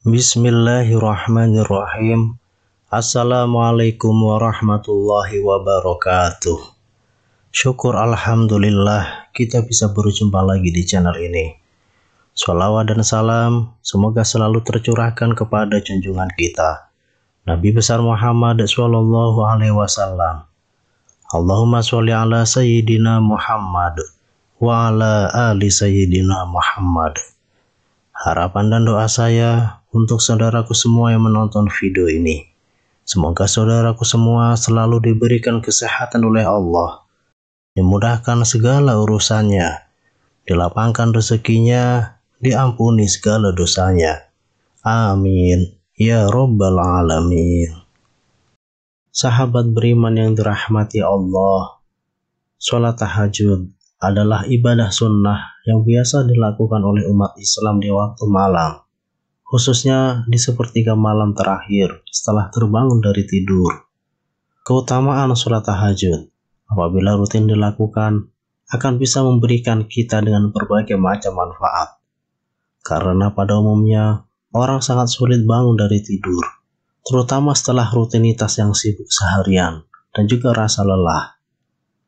Bismillahirrahmanirrahim. Assalamualaikum warahmatullahi wabarakatuh. Syukur alhamdulillah kita bisa berjumpa lagi di channel ini. Shalawat dan salam semoga selalu tercurahkan kepada junjungan kita Nabi besar Muhammad sallallahu alaihi wasallam. Allahumma sholli ala sayyidina Muhammad wa ala ali sayyidina Muhammad. Harapan dan doa saya untuk saudaraku semua yang menonton video ini. Semoga saudaraku semua selalu diberikan kesehatan oleh Allah, dimudahkan segala urusannya, dilapangkan rezekinya, diampuni segala dosanya. Amin. Ya Rabbal Alamin. Sahabat beriman yang dirahmati Allah, sholat tahajud adalah ibadah sunnah yang biasa dilakukan oleh umat Islam di waktu malam, khususnya di sepertiga malam terakhir setelah terbangun dari tidur. Keutamaan sholat tahajud apabila rutin dilakukan akan bisa memberikan kita dengan berbagai macam manfaat. Karena pada umumnya orang sangat sulit bangun dari tidur, terutama setelah rutinitas yang sibuk seharian dan juga rasa lelah.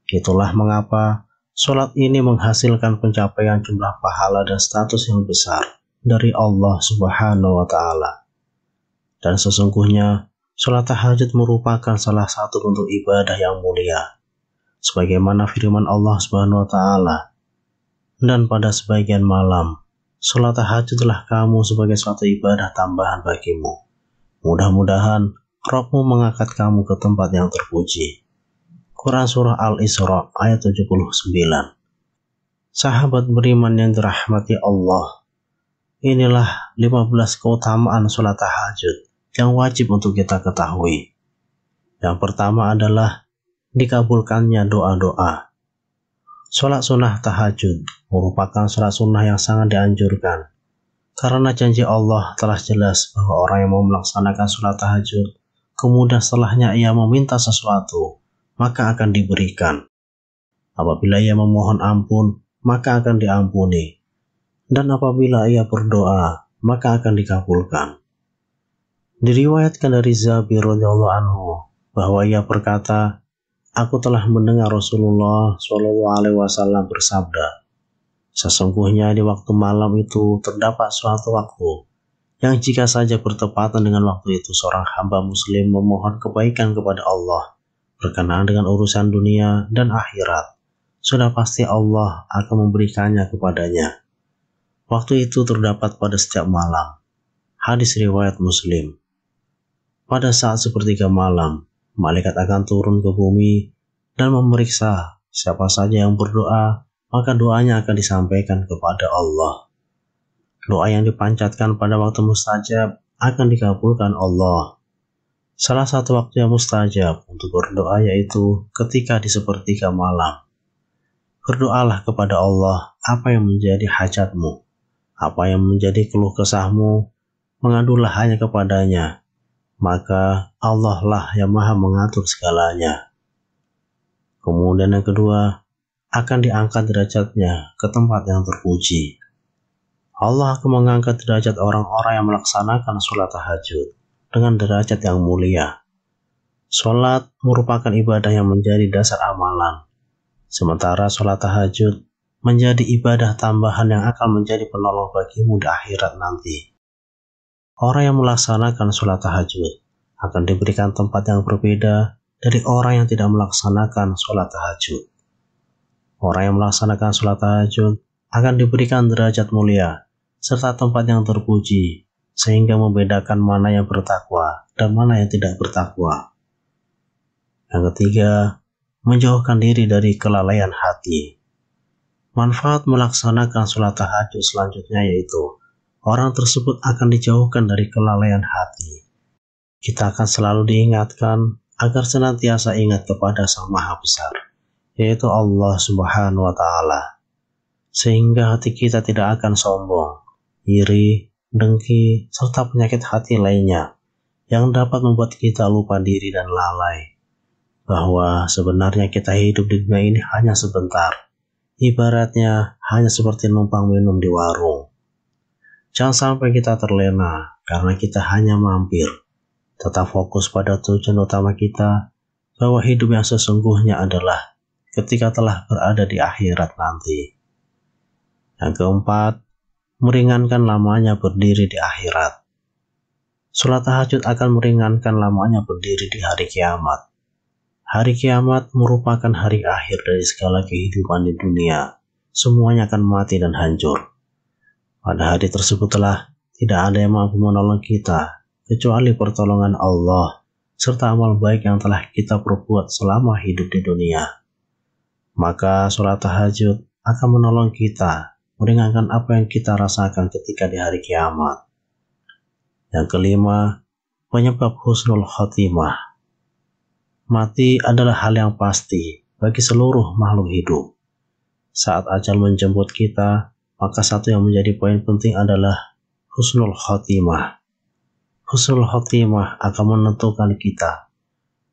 Itulah mengapa sholat ini menghasilkan pencapaian jumlah pahala dan status yang besar dari Allah Subhanahu wa Ta'ala. Dan sesungguhnya sholat tahajud merupakan salah satu bentuk ibadah yang mulia, sebagaimana firman Allah Subhanahu wa Ta'ala, dan pada sebagian malam sholat tahajudlah kamu sebagai suatu ibadah tambahan bagimu. Mudah-mudahan Rabbmu mengangkat kamu ke tempat yang terpuji. Quran Surah Al-Isra ayat 79. Sahabat beriman yang dirahmati Allah, inilah 15 keutamaan sholat tahajud yang wajib untuk kita ketahui. Yang pertama adalah dikabulkannya doa-doa. Sholat sunnah tahajud merupakan sholat sunnah yang sangat dianjurkan, karena janji Allah telah jelas bahwa orang yang mau melaksanakan sholat tahajud, kemudian setelahnya ia meminta sesuatu, maka akan diberikan. Apabila ia memohon ampun, maka akan diampuni. Dan apabila ia berdoa, maka akan dikabulkan. Diriwayatkan dari Jabir radhiyallahu anhu bahwa ia berkata, aku telah mendengar Rasulullah sallallahu alaihi wasallam bersabda, sesungguhnya di waktu malam itu terdapat suatu waktu yang jika saja bertepatan dengan waktu itu seorang hamba muslim memohon kebaikan kepada Allah berkenaan dengan urusan dunia dan akhirat, sudah pasti Allah akan memberikannya kepadanya. Waktu itu terdapat pada setiap malam. Hadis riwayat Muslim. Pada saat sepertiga malam, malaikat akan turun ke bumi dan memeriksa siapa saja yang berdoa, maka doanya akan disampaikan kepada Allah. Doa yang dipanjatkan pada waktu mustajab akan dikabulkan Allah. Salah satu waktu yang mustajab untuk berdoa yaitu ketika di sepertiga malam. Berdoalah kepada Allah apa yang menjadi hajatmu, apa yang menjadi keluh kesahmu, mengadulah hanya kepadanya, maka Allah lah yang maha mengatur segalanya. Kemudian yang kedua, akan diangkat derajatnya ke tempat yang terpuji. Allah akan mengangkat derajat orang-orang yang melaksanakan sholat tahajud dengan derajat yang mulia. Sholat merupakan ibadah yang menjadi dasar amalan, sementara sholat tahajud menjadi ibadah tambahan yang akan menjadi penolong bagimu di akhirat nanti. Orang yang melaksanakan sholat tahajud akan diberikan tempat yang berbeda dari orang yang tidak melaksanakan sholat tahajud. Orang yang melaksanakan sholat tahajud akan diberikan derajat mulia serta tempat yang terpuji, sehingga membedakan mana yang bertakwa dan mana yang tidak bertakwa. Yang ketiga, menjauhkan diri dari kelalaian hati. Manfaat melaksanakan sholat tahajud selanjutnya yaitu orang tersebut akan dijauhkan dari kelalaian hati. Kita akan selalu diingatkan agar senantiasa ingat kepada Sang Maha Besar, yaitu Allah Subhanahu wa Ta'ala. sehingga hati kita tidak akan sombong, iri, dengki, serta penyakit hati lainnya yang dapat membuat kita lupa diri dan lalai bahwa sebenarnya kita hidup di dunia ini hanya sebentar, ibaratnya hanya seperti numpang minum di warung. Jangan sampai kita terlena karena kita hanya mampir. Tetap fokus pada tujuan utama kita, bahwa hidup yang sesungguhnya adalah ketika telah berada di akhirat nanti. Yang keempat, meringankan lamanya berdiri di akhirat. Sholat tahajud akan meringankan lamanya berdiri di hari kiamat. Hari kiamat merupakan hari akhir dari segala kehidupan di dunia. Semuanya akan mati dan hancur. Pada hari tersebutlah tidak ada yang mampu menolong kita kecuali pertolongan Allah serta amal baik yang telah kita perbuat selama hidup di dunia. Maka sholat tahajud akan menolong kita meringankan apa yang kita rasakan ketika di hari kiamat. Yang kelima, penyebab husnul khotimah. Mati adalah hal yang pasti bagi seluruh makhluk hidup. Saat ajal menjemput kita, maka satu yang menjadi poin penting adalah husnul khotimah. Husnul khotimah akan menentukan kita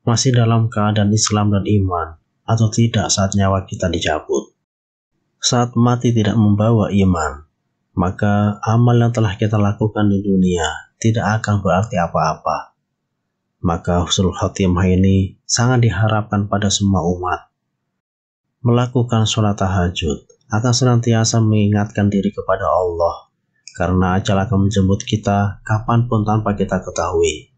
masih dalam keadaan Islam dan iman atau tidak saat nyawa kita dicabut. Saat mati tidak membawa iman, maka amal yang telah kita lakukan di dunia tidak akan berarti apa-apa. Maka husnul khotimah ini sangat diharapkan pada semua umat. Melakukan sholat tahajud akan senantiasa mengingatkan diri kepada Allah, karena ajal akan menjemput kita kapanpun tanpa kita ketahui.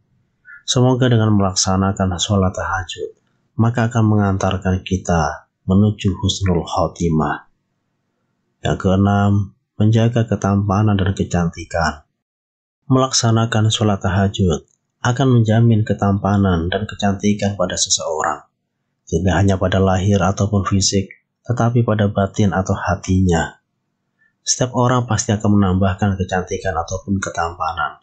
Semoga dengan melaksanakan sholat tahajud, maka akan mengantarkan kita menuju husnul khotimah. Yang keenam, menjaga ketampanan dan kecantikan. Melaksanakan sholat tahajud akan menjamin ketampanan dan kecantikan pada seseorang. Tidak hanya pada lahir ataupun fisik, tetapi pada batin atau hatinya. Setiap orang pasti akan menambahkan kecantikan ataupun ketampanan.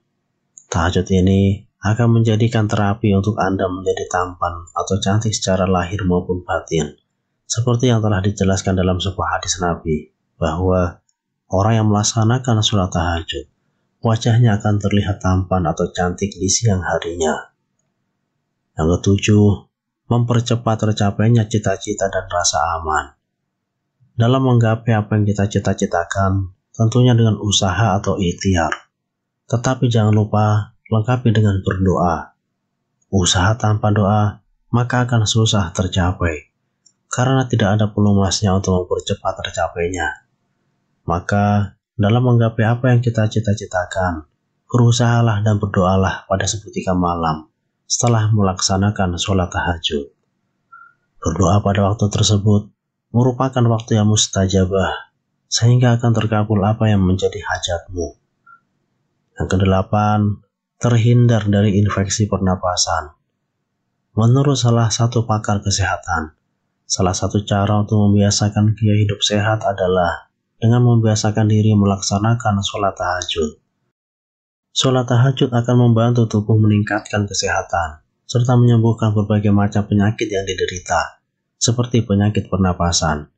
Tahajud ini akan menjadikan terapi untuk Anda menjadi tampan atau cantik secara lahir maupun batin. Seperti yang telah dijelaskan dalam sebuah hadis Nabi, bahwa orang yang melaksanakan sholat tahajud, wajahnya akan terlihat tampan atau cantik di siang harinya. Yang ketujuh, mempercepat tercapainya cita-cita dan rasa aman. Dalam menggapai apa yang kita cita-citakan, tentunya dengan usaha atau ikhtiar. Tetapi jangan lupa lengkapi dengan berdoa. Usaha tanpa doa, maka akan susah tercapai, karena tidak ada pelumasnya untuk mempercepat tercapainya. Maka, dalam menggapai apa yang kita cita-citakan, berusahalah dan berdoalah pada sepertiga malam setelah melaksanakan sholat tahajud. Berdoa pada waktu tersebut merupakan waktu yang mustajabah, sehingga akan terkabul apa yang menjadi hajatmu. Yang kedelapan, terhindar dari infeksi pernapasan. Menurut salah satu pakar kesehatan, salah satu cara untuk membiasakan gaya hidup sehat adalah dengan membiasakan diri melaksanakan sholat tahajud. Sholat tahajud akan membantu tubuh meningkatkan kesehatan, serta menyembuhkan berbagai macam penyakit yang diderita, seperti penyakit pernapasan.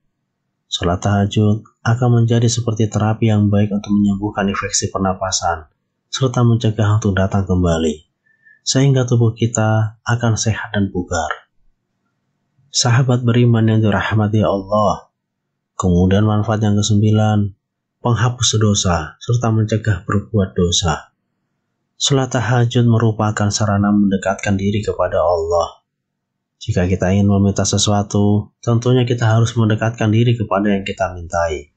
Sholat tahajud akan menjadi seperti terapi yang baik untuk menyembuhkan infeksi pernapasan, serta mencegah untuk datang kembali, sehingga tubuh kita akan sehat dan bugar. Sahabat beriman yang dirahmati Allah, kemudian manfaat yang kesembilan, penghapus dosa serta mencegah berbuat dosa. Sholat tahajud merupakan sarana mendekatkan diri kepada Allah. Jika kita ingin meminta sesuatu, tentunya kita harus mendekatkan diri kepada yang kita mintai.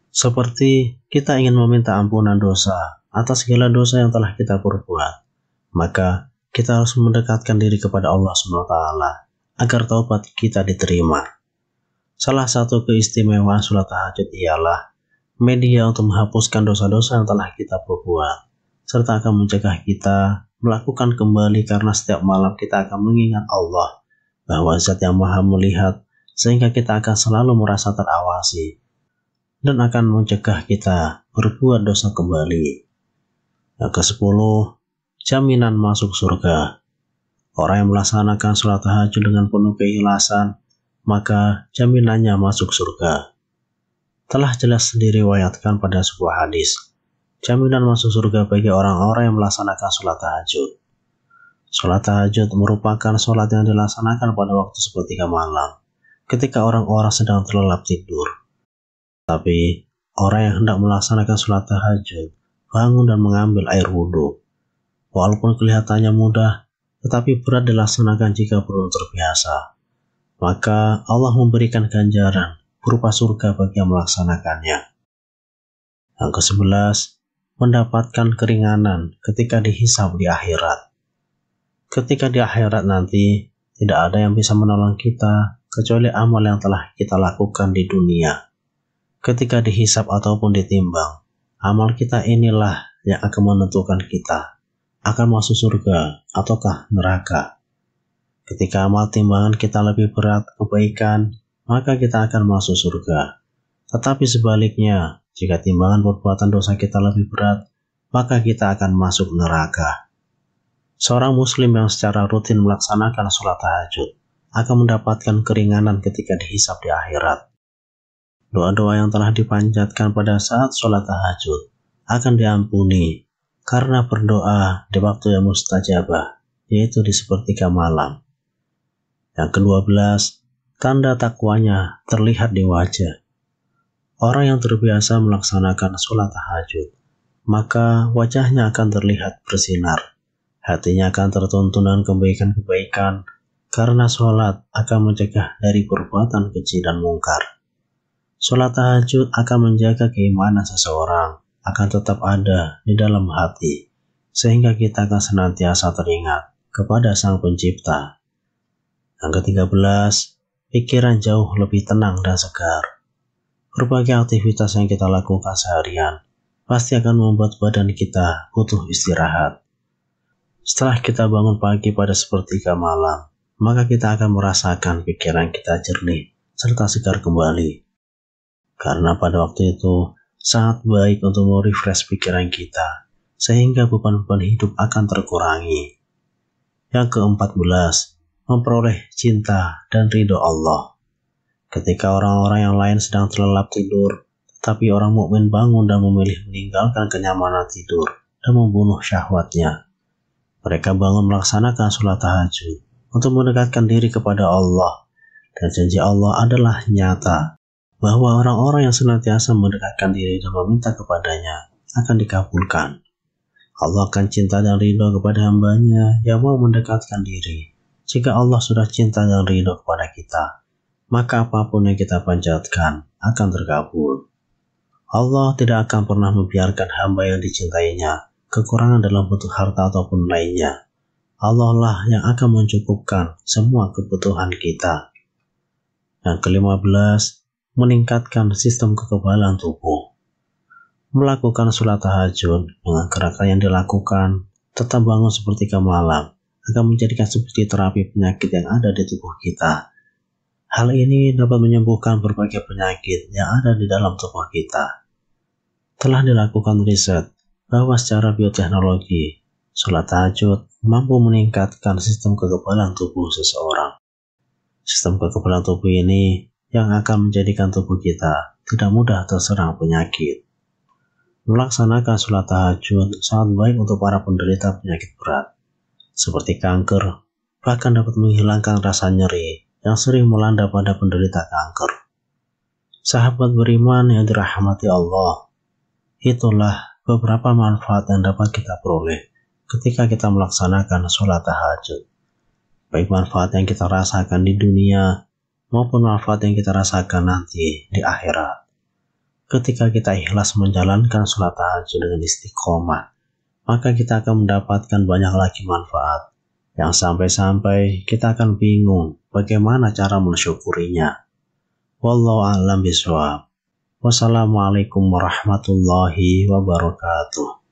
Seperti kita ingin meminta ampunan dosa atas segala dosa yang telah kita perbuat, maka kita harus mendekatkan diri kepada Allah SWT agar taubat kita diterima. Salah satu keistimewaan sholat tahajud ialah media untuk menghapuskan dosa-dosa yang telah kita perbuat, serta akan mencegah kita melakukan kembali, karena setiap malam kita akan mengingat Allah, bahwa Zat yang Maha melihat, sehingga kita akan selalu merasa terawasi, dan akan mencegah kita berbuat dosa kembali. Yang ke-10, jaminan masuk surga. Orang yang melaksanakan sholat tahajud dengan penuh keikhlasan, maka jaminannya masuk surga. Telah jelas diriwayatkan pada sebuah hadis, jaminan masuk surga bagi orang-orang yang melaksanakan sholat tahajud. Sholat tahajud merupakan sholat yang dilaksanakan pada waktu sepertiga malam, ketika orang-orang sedang terlelap tidur. Tapi orang yang hendak melaksanakan sholat tahajud bangun dan mengambil air wudhu. Walaupun kelihatannya mudah, tetapi berat dilaksanakan jika belum terbiasa. Maka Allah memberikan ganjaran berupa surga bagi yang melaksanakannya. Yang ke-11, mendapatkan keringanan ketika dihisab di akhirat. Ketika di akhirat nanti, tidak ada yang bisa menolong kita kecuali amal yang telah kita lakukan di dunia. Ketika dihisab ataupun ditimbang, amal kita inilah yang akan menentukan kita akan masuk surga ataukah neraka. Ketika amal timbangan kita lebih berat kebaikan, maka kita akan masuk surga. Tetapi sebaliknya, jika timbangan perbuatan dosa kita lebih berat, maka kita akan masuk neraka. Seorang muslim yang secara rutin melaksanakan sholat tahajud akan mendapatkan keringanan ketika dihisab di akhirat. Doa-doa yang telah dipanjatkan pada saat sholat tahajud akan diampuni karena berdoa di waktu yang mustajabah, yaitu di sepertiga malam. Yang ke-12, tanda takwanya terlihat di wajah. Orang yang terbiasa melaksanakan sholat tahajud, maka wajahnya akan terlihat bersinar. Hatinya akan tertuntun dengan kebaikan-kebaikan, karena sholat akan mencegah dari perbuatan keji dan mungkar. Sholat tahajud akan menjaga keimanan seseorang, akan tetap ada di dalam hati, sehingga kita akan senantiasa teringat kepada Sang Pencipta. Yang ke-13, pikiran jauh lebih tenang dan segar. Berbagai aktivitas yang kita lakukan seharian pasti akan membuat badan kita butuh istirahat. Setelah kita bangun pagi pada sepertiga malam, maka kita akan merasakan pikiran kita jernih serta segar kembali. Karena pada waktu itu sangat baik untuk merefresh pikiran kita, sehingga beban-beban hidup akan terkurangi. Yang ke-14, memperoleh cinta dan ridho Allah. Ketika orang-orang yang lain sedang terlelap tidur, tetapi orang mukmin bangun dan memilih meninggalkan kenyamanan tidur dan membunuh syahwatnya. Mereka bangun melaksanakan sholat tahajud untuk mendekatkan diri kepada Allah, dan janji Allah adalah nyata, bahwa orang-orang yang senantiasa mendekatkan diri dan meminta kepadanya akan dikabulkan. Allah akan cinta dan ridho kepada hambanya yang mau mendekatkan diri. Jika Allah sudah cinta dan ridho kepada kita, maka apapun yang kita panjatkan akan terkabul. Allah tidak akan pernah membiarkan hamba yang dicintainya kekurangan dalam bentuk harta ataupun lainnya. Allah lah yang akan mencukupkan semua kebutuhan kita. Yang ke-15, meningkatkan sistem kekebalan tubuh. Melakukan sholat tahajud dengan gerakan yang dilakukan, tetap bangun sepertiga malam, akan menjadikan seperti terapi penyakit yang ada di tubuh kita. Hal ini dapat menyembuhkan berbagai penyakit yang ada di dalam tubuh kita. Telah dilakukan riset bahwa secara bioteknologi, sholat tahajud mampu meningkatkan sistem kekebalan tubuh seseorang. Sistem kekebalan tubuh ini yang akan menjadikan tubuh kita tidak mudah terserang penyakit. Melaksanakan sholat tahajud sangat baik untuk para penderita penyakit berat, seperti kanker, bahkan dapat menghilangkan rasa nyeri yang sering melanda pada penderita kanker. Sahabat beriman yang dirahmati Allah, itulah beberapa manfaat yang dapat kita peroleh ketika kita melaksanakan sholat tahajud. Baik manfaat yang kita rasakan di dunia, maupun manfaat yang kita rasakan nanti di akhirat. Ketika kita ikhlas menjalankan sholat tahajud dengan istiqomah, maka kita akan mendapatkan banyak lagi manfaat, yang sampai-sampai kita akan bingung bagaimana cara mensyukurinya. Wallahu a'lam bishawab. Wassalamualaikum warahmatullahi wabarakatuh.